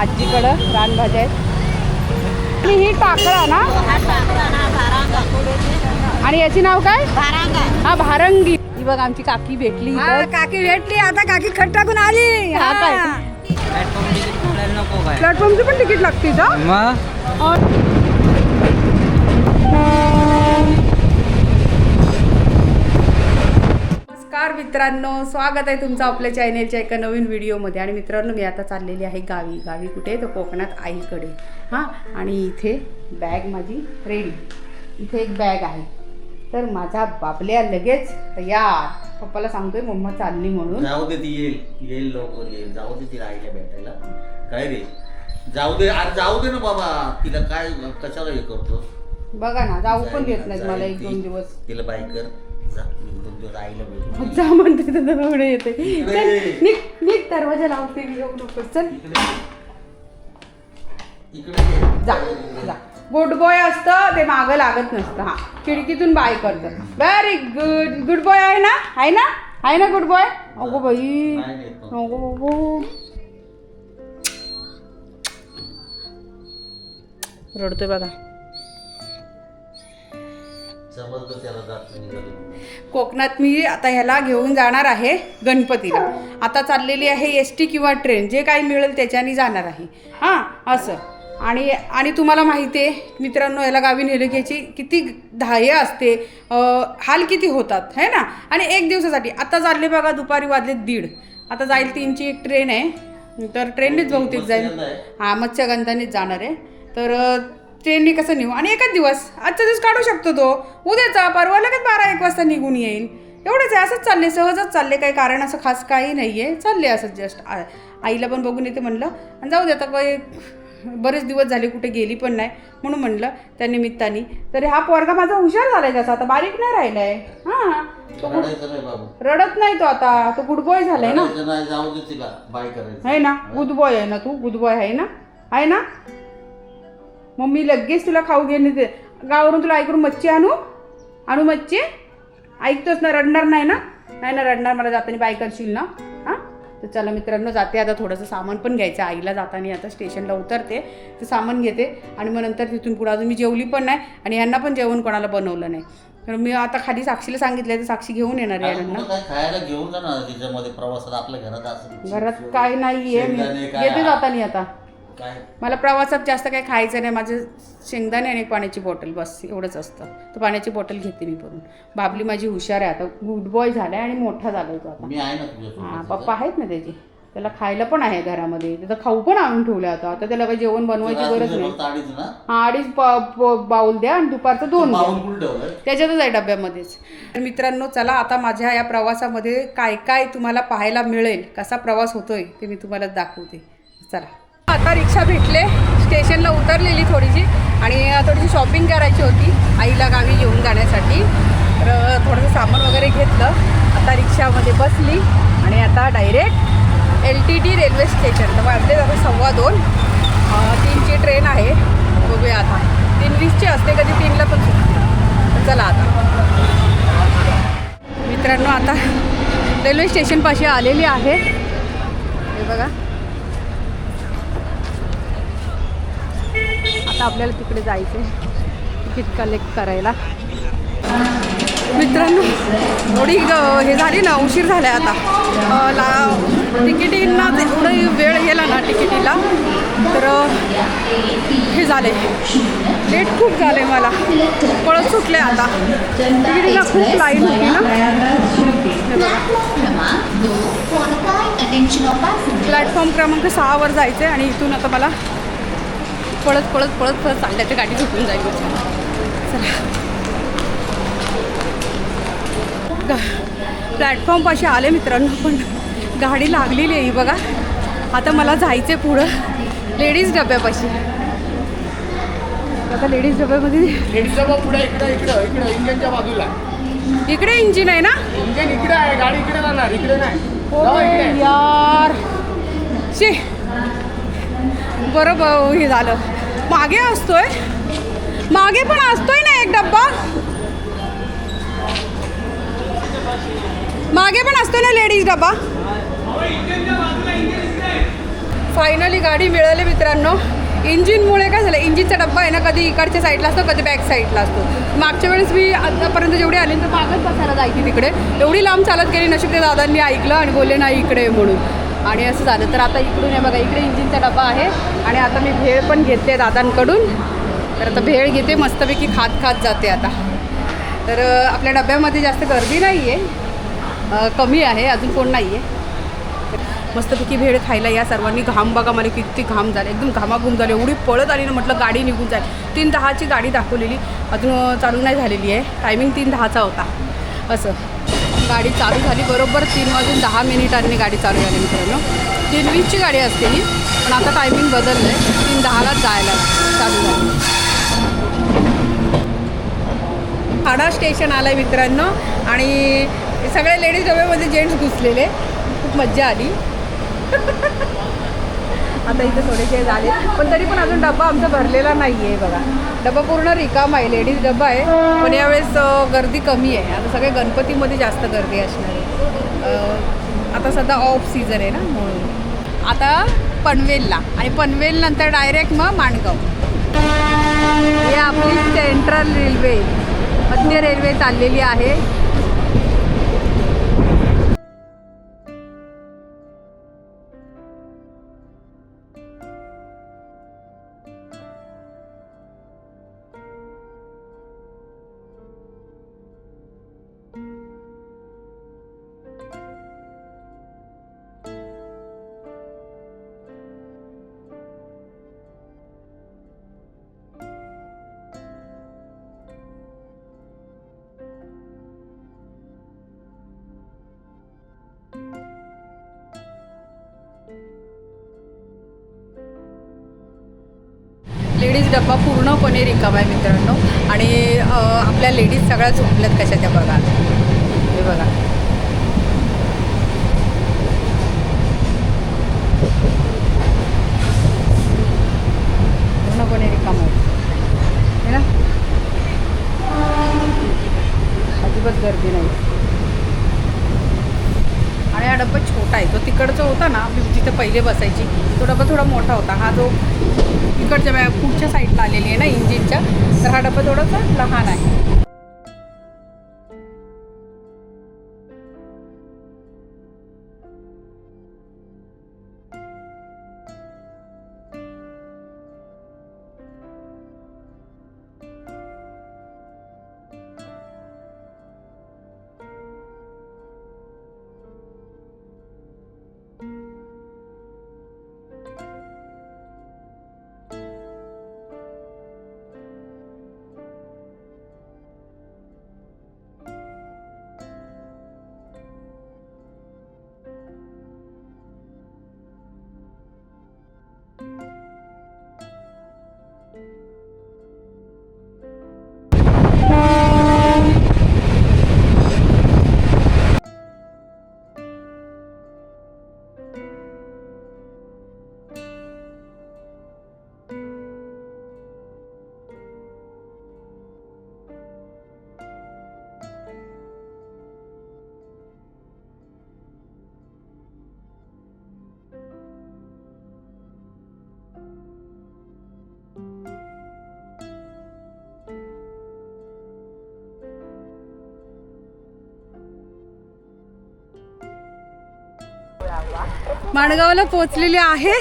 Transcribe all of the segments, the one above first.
आजीकडं रानभाज्या आहेत. आणि ही टाकळा ना, आणि याची नाव काय? हा भारंगी. ही बघ आमची काकी भेटली. काकी भेटली आता. काकी खट टाकून आली. हा काय प्लॅटफॉर्मची पण तिकीट लागते का? नमस्कार मित्रांनो, स्वागत आहे तुमचं आपल्या चॅनेलच्या एका नवीन व्हिडिओमध्ये. आणि मित्रांनो, मी आता चाललेली आहे गावी. कुठे? तर कोकणात आईकडे. हां, आणि इथे बॅग माझी रेडी. इथे एक बॅग आहे. तर माझा बाबल्या लगेच तयार. पप्पाला सांगतोय मम्मा चालली म्हणून. जाऊ दे, ती येईल लवकर येईल. जाऊ दे तिला आईला भेटायला. काय रे, जाऊ दे. अरे जाऊ दे ना बाबा, तिला काय कशाला हे करतो? बघा ना, जाऊ पण घेत नाहीत मला 1-2 दिवस. तिला बाई कर, जा 2 दिवस आईला भेट. जा म्हणते तर एवढे येते. निघ दरवाजा लावते. येऊ नको. चल इकडे जा. गुड बॉय असतं ते, मागं लागत नसतं. हा, खिडकीतून बाय करतं. व्हेरी गुड बॉय आहे ना? आहे ना गुड बॉय? अगो बाई, अगो रडतोय बघा. कोकणात मी आता ह्याला घेऊन जाणार आहे गणपतीला. आता चाललेली आहे ST किंवा ट्रेन, जे काही मिळेल त्याच्याने जाणार आहे. हां, असं. आणि तुम्हाला माहिती आहे मित्रांनो, याला गावी नेलं की याची किती हे असते, हाल किती होतात है ना. आणि 1 दिवसासाठी आता चालले बघा. दुपारी वाजले 1:30. आता जाईल 3ची एक ट्रेन आहे, तर ट्रेननेच बहुतेक जाईल. हां, मत्स्यगंधानेच जाणार आहे. तर ट्रेनने कसं नेऊ? आणि एकच दिवस, आजचा दिवस काढू शकतो तो. उद्याचा परवा लगेच 12-1 वाजता निघून येईल. एवढंच आहे. असंच चालले, सहजच चालले. काही कारण असं खास काही नाही आहे. चालले असंच जस्ट. आईला पण बघून येते म्हणलं. आणि जाऊ दे आता, काही बरेच दिवस झाले कुठे गेली पण नाही, म्हणून म्हणलं त्या निमित्ताने. तर हा पोरगा माझा हुशार झालाय तसा, आता बारीक नाही राहिलाय. हां, रडत नाही तो आता. तो गुड बॉय झालाय ना. आहे ना, गुड बॉय आहे ना तू. गुड बॉय आहे ना. मम्मी लगेच तुला खाऊ घेणे दे. गावावरून तुला ऐकून मच्छी आणू मच्छी. ऐकतोच ना? रडणार नाही ना? नाही ना रडणार. मला जाताना बाय करशील ना? हां, तर चला मित्रांनो, जाते आता. थोडंसं सामान पण घ्यायचं आईला जाताना. आता स्टेशनला उतरते, ते सामान घेते. आणि मग नंतर तिथून पुढे अजून मी जेवली पण नाही, आणि यांना पण जेवण कोणाला बनवलं नाही. तर मी आता खाली साक्षीला सांगितलंय, तर साक्षी घेऊन येणार आहे यांना. खायला घेऊन जाणार तिच्यामध्ये प्रवासात. आपल्या घरात काय नाही आहे. येते जाताना. आता मला प्रवासात जास्त काही खायचं नाही. माझं शेंगदाणे आणि पाण्याची बॉटल, बस एवढंच असतं. तर पाण्याची बॉटल घेते मी भरून. बाबली माझी हुशार आहे आता. गुड बॉय झालाय आणि मोठा झालाय तो आता. हां, पप्पा आहेत ना त्याची. त्याला खायला पण आहे घरामध्ये. त्याचं खाऊ पण आणून ठेवलं आता. आता त्याला काही जेवण बनवायची गरज नाही. हां, 2.5 बाऊल द्या आणि दुपारचं 2 द्या. त्याच्यातच आहे डब्यामध्येच. तर मित्रांनो, चला आता माझ्या या प्रवासामध्ये काय काय तुम्हाला पाहायला मिळेल, कसा प्रवास होतोय ते मी तुम्हाला दाखवते. चला. आता रिक्षा भेटले, स्टेशनला उतरलेली थोडीशी, आणि थोडीशी शॉपिंग करायची होती आईला गावी घेऊन जाण्यासाठी. तर थोडंसं सामान वगैरे घेतलं. आता रिक्षामध्ये बसली आणि आता डायरेक्ट LTT रेल्वे स्टेशन. तर वाजले जातं 2:15. 3ची ट्रेन आहे. बघूया आता. 3:20ची असते, कधी 3ला पण सुटते. चला आता मित्रांनो, आता रेल्वे स्टेशनपाशी आलेली आहे. हे बघा, आता आपल्याला तिकडे जायचं आहे तिकीट कलेक्ट करायला. मित्रांनो, थोडी हे झाली ना, उशीर झाला आहे आता. तिकिटींना एवढं वेळ गेला ना तिकिटीला, तर हे झाले, लेट खूप झाले. मला पळत सुटले आता. तिकिटीला खूप लाईन होती ना. प्लॅटफॉर्म क्रमांक 6वर जायचं आहे. आणि इथून आता मला पळत चालल्याच्या गाडी झुकून जाईल. चला, प्लॅटफॉर्मपाशी आले मित्रांनो, पण गाडी लागलेली आहे बघा. आता मला जायचं पुढं लेडीज डब्यापाशी. आता लेडीज डब्यामध्ये पुढे इकडे इंजिनच्या बाजूला. इकडे इंजिन आहे ना? इंजिन इकडे आहे, गाडी इकडे जाणार, इकडे नाही. हो यार, शे बरं हे झालं. मागे पण असतोय ना एक डब्बा. मागे पण असतो ना लेडीज डबा. फायनली गाडी मिळाली मित्र. मित्रांनो, इंजिनमुळे काय झालं, इंजिनचा डब्बा आहे ना कधी इकडच्या साईडला असतो कधी बॅक साईडला असतो. मागच्या वेळेस मी आतापर्यंत जेवढी आली तर मागच बसायला जायची तिकडे, एवढी लांब चालत गेली. नशीब त्या दादांनी ऐकलं आणि बोलले नाही इकडे म्हणून, आणि असं झालं. तर आता इकडून आहे बघा, इकडे इंजिनचा डब्बा आहे. आणि आता मी भेळ पण घेते दादांकडून. तर आता भेळ घेते, मस्तपैकी खात जाते आता. तर आपल्या डब्यामध्ये जास्त गर्दी नाही आहे, कमी आहे, अजून कोण नाही आहे. मस्तपैकी भेळ खायला या सर्वांनी. घाम बघा मला किती घाम झाले, एकदम घामाघूम झाले. एवढी पळत आली ना, म्हटलं गाडी निघून जाईल. 3:10ची गाडी दाखवलेली, अजून चालू नाही झालेली आहे. टायमिंग 3:10चा होता. असं गाडी चालू झाली बरोबर 3:10 गाडी चालू झाली मित्रांनो. 3:20ची गाडी असते ही, पण आता टायमिंग बदललं आहे, 3:10लाच जायला चालू झाली. ठाणा स्टेशन आलं आहे मित्रांनो, आणि सगळे लेडीज डब्यामध्ये जेंट्स घुसलेले, खूप मज्जा आली. आता इथे थोडेसे झाले, पण तरी पण अजून डब्बा आमचा भरलेला नाही आहे बघा. डब्बा पूर्ण रिकामा आहे, लेडीज डब्बा आहे, पण यावेळेस गर्दी कमी आहे. आता सगळे गणपतीमध्ये जास्त गर्दी असणार आहे. आता सध्या ऑफ सीझन आहे ना म्हणून. आता पनवेलला, आणि पनवेल नंतर डायरेक्ट मग माणगाव. ही आपली सेंट्रल रेल्वे, मध्य रेल्वे चाललेली आहे. लेडीज डब्बा पूर्णपणे रिकामा आहे मित्रांनो, आणि आपल्या लेडीज सगळ्या झोपल्यात कशा त्या बघा. हे बघा, पूर्णपणे रिकामा आहे ना, अजिबात गर्दी नाही. आणि हा डब्बा छोटा आहे, तो तिकडचा होता ना मी जिथे पहिले बसायची, तो डब्बा थोडा मोठा होता. हा जो इकडच्या पुढच्या साईडला आलेली आहे ना इंजिनच्या, तर हा डब्बा थोडासा लहान आहे. माणगावला पोचलेली आहे.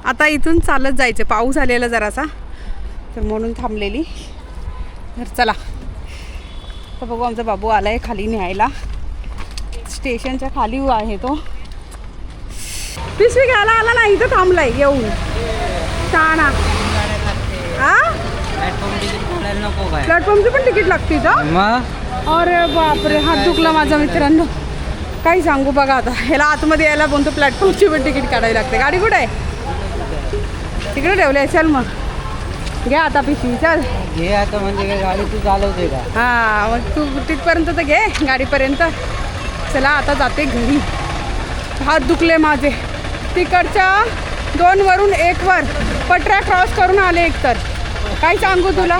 आता इथून चालत जायचं, पाऊस आलेला जरासा तर म्हणून थांबलेली. तर चला, तर बघू आमचा बाबू आलाय खाली न्यायला. स्टेशनच्या खाली आहे तो. पिशवी घ्यायला आला नाही, इथं थांबलाय येऊन. ठाणा प्लॅटफॉर्मची पण तिकीट लागते इथं. अरे बापरे, हात दुखला माझा मित्रांनो. काही सांगू बघा, आता ह्याला आतमध्ये यायला कोणतं प्लॅटफॉर्मची पण तिकीट काढावी लागते. गाडी कुठे आहे? तिकडे ठेवली आहे. चल मग घ्या आता पिशवी, चल घे आता. म्हणजे गाडी तू चालवते का? हां, मग तू तिथपर्यंत तर घे गाडीपर्यंत. चला आता जाते घरी. हात दुखले माझे. तिकडच्या 2 वरून 1 वर पटऱ्या क्रॉस करून आले एक. तर काय सांगू तुला,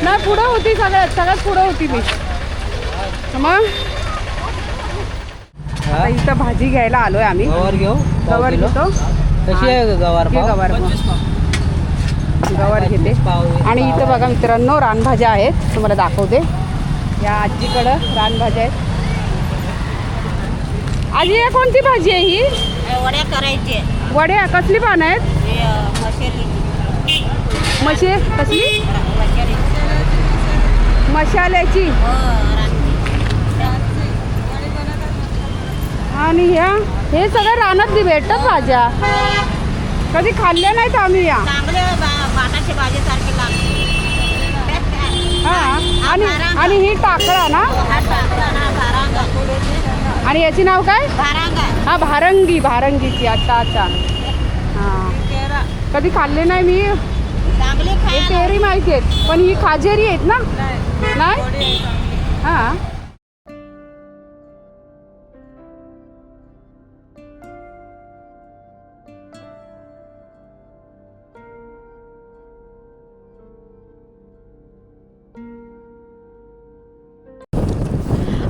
नाही पुढं होती, सगळ्यात पुढं होती मी. मग आता इथं भाजी घ्यायला आलोय आम्ही. गवर घेऊ, गवर घेतो. कशी आहे गवार हे पाव? गवार गवार घेते. आणि इथं बघा मित्रांनो रानभाज्या आहेत, तुम्हाला दाखवते. या आजीकडं रानभाज्या आहेत. आजी हे कोणती भाजी आहे ही? वड्या करायचे वड्या कसली पानं आहेत? मशे कसली? मशाल्याची. आणि ह्या हे सगळं रानातली भेटतात भाज्या, कधी खाल्ल्या नाहीत आम्ही या. चांगले बाटाची भाजी सारखी लागते. हा आणि ही टाकळा ना, आणि याची नाव काय? हा भारंगीची. अच्छा अच्छा. हा कधी खाल्ले नाही मी. हे तेरी माहिती आहेत, पण ही खाजेरी आहेत ना? नाही. हा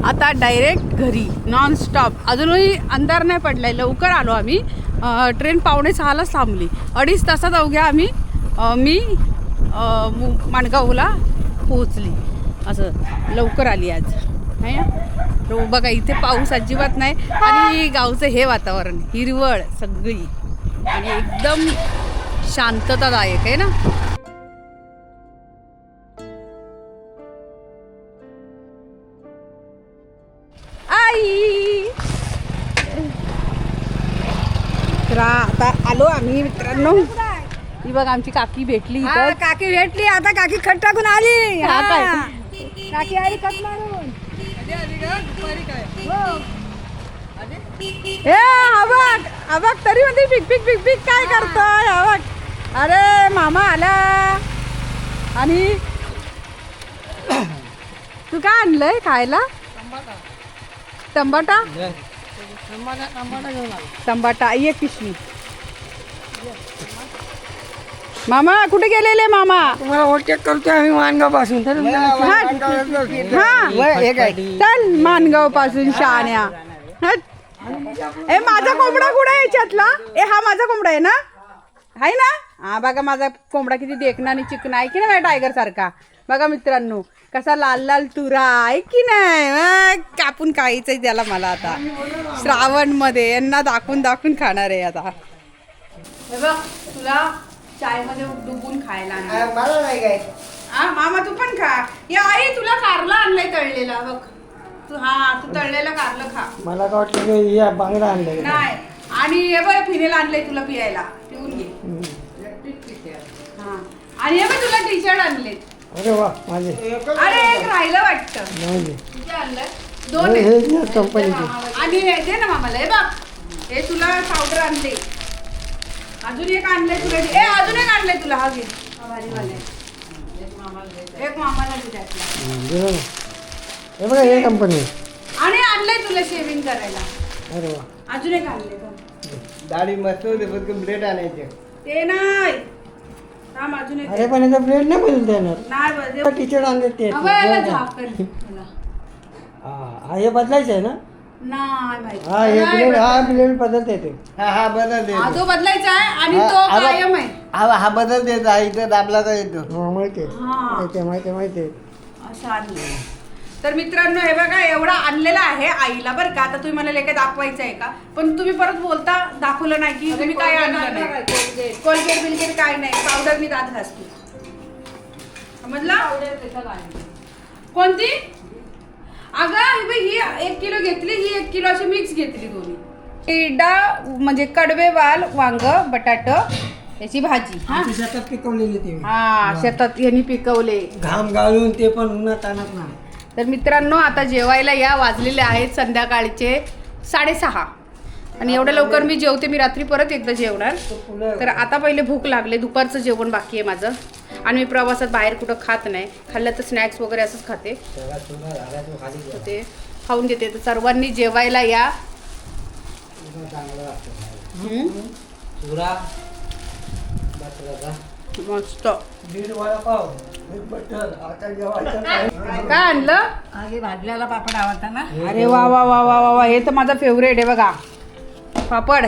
आता डायरेक्ट घरी नॉन स्टॉप. अजूनही अंधार नाही पडलाय, लवकर आलो आम्ही. ट्रेन 5:45लाच थांबली. 2.5 तासात अवघ्या आम्ही मी माणगावला पोहोचली. असं लवकर आली आज नाही ना. तर बघा इथे पाऊस अजिबात नाही आणि गावचं हे वातावरण हिरवळ सगळी आणि एकदम शांततादायक आहे ना. आई तर आता आलो आम्ही मित्रांनो. ही बघ आमची काकी भेटली हा, इथं. काकी भेटली आता. काकी खट टाकून आली. हा, काय? काकी आली खत मारून. ए हा बघ तरी म्हणते पिक पिक पिक पिक काय करतोय. हा बघ, अरे मामा आला. आणि तू काय आणलंय खायला? टमाटा. टमाटा एक पिशवी. मामा कुठे गेलेले मामा? तुम्हाला ओळख करतोय आम्ही मानगाव पासून. चल मानगाव पासून शहाण्या. ए माझा कोंबडा कुठे आहे याच्यातला? ए हा माझा कोंबडा आहे ना? आहे ना? हा बघा माझा कोंबडा किती देखणा आणि चिकना आहे की नाही माझ्या टायगर सारखा. बघा मित्रांनो कसा लाल लाल तुरा आहे की नाही. कापून खायचंय त्याला मला आता श्रावण मध्ये. यांना दाखवून दाखवून खाणार आहे आता. हे बघ तुला चाय मध्ये डुबून खायला आणलं. मला नाही काय. हा मामा तू पण खा. या आई तुला कारला आणलंय तळलेला बघ. तू तळलेला कारलं खा. मला काय वाटलं बांगडा आणलं. नाही आणि हे बघ फिनेल आणलंय तुला पियायला, पिऊन घे. हा आणि हे बघ तुला टी शर्ट आणले. अरे वा माझे. अरे एक राहिलं वाटतं. किती आणलंय? 2 आहेत. कंपनीचे. आणि हे दे ना मामाला. हे बघ हे तुला पावडर आणले. अजून एक आणलंय तुला. अजून एक आणलंय तुला. हा घे. भारीवाले एक मामाला दे त्यातला. हे बघा हे कंपनी. आणि आणलंय तुला शेविंग करायला. अरे वा. अजून एक आणले दाढी मस्त होते पण ब्लेड आणायचे. ते नाही. थांब अजून एक. अरे पण याचा ब्लेड नाही बदलता येणार. नाही बघ टी शर्ट आणले ते. याला झाकण मला. हा हे बदलायचं आहे ना. नाही माहिती. हा हे ब्लेड. हा ब्लेड बदलता येते. हा बदलते. हा तो बदलायचा आहे आणि तो कायम आहे. हा बदलते. इथं दाबला का येतो. माहिती हा माहिती. असं आणलं. तर मित्रांनो हे बघा एवढा आणलेला आहे आईला बरं का. आता तुम्ही मला लेखा दाखवायचं आहे का? पण तुम्ही परत बोलता दाखवलं नाही की तुम्ही काय आणलं नाही. कोलगेट बिलगेट काय नाही. पावडर मी दात घासते. समजला? कोणती? अगं ही 1 किलो घेतली, ही 1 किलो अशी मिक्स घेतली दोन्ही. म्हणजे कडवे वाल वांग बटाट याची भाजी. हा शेतात पिकवलेली ते. हा शेतात यांनी पिकवले. घाम गाळून ते पण उन्हात आणत नाही. तर मित्रांनो आता जेवायला या. वाजलेले आहेत संध्याकाळचे 6:30 आणि एवढ्या लवकर मी जेवते. मी रात्री परत एकदा जेवणार. तर आता पहिले भूक लागले. दुपारचं जेवण बाकी आहे माझं आणि मी प्रवासात बाहेर कुठं खात नाही. खाल्लं तर स्नॅक्स वगैरे असंच खाते. ते खाऊन घेते. तर सर्वांनी जेवायला या. मस्त. काय आणलं? भाजलेला पापड आवडता ना. अरे वा वा वा वा वा वा. हे तर माझा फेवरेट आहे बघा पापड.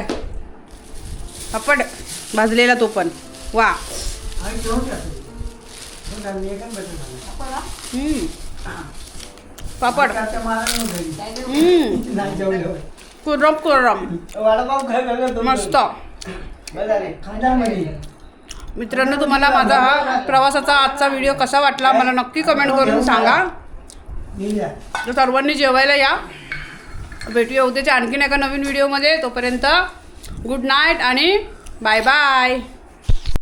पापड भाजलेला तो पण वा. आणि जेवण टाकतो. पण आम्ही एकाच बटन आलो. पापड आता मला घरी नाही जेवलं. कुरम कुरम वडापाव खायला मस्त. खाण्यामध्ये मित्रांनो, तुम्हाला माझा हा प्रवासाचा आजचा व्हिडिओ कसा वाटला मला नक्की कमेंट करून सांगा. तर सर्वांनी जेवायला या. भेटूया उद्याच्या आणखीन एका नवीन व्हिडिओमध्ये. तोपर्यंत गुड नाईट आणि बाय बाय.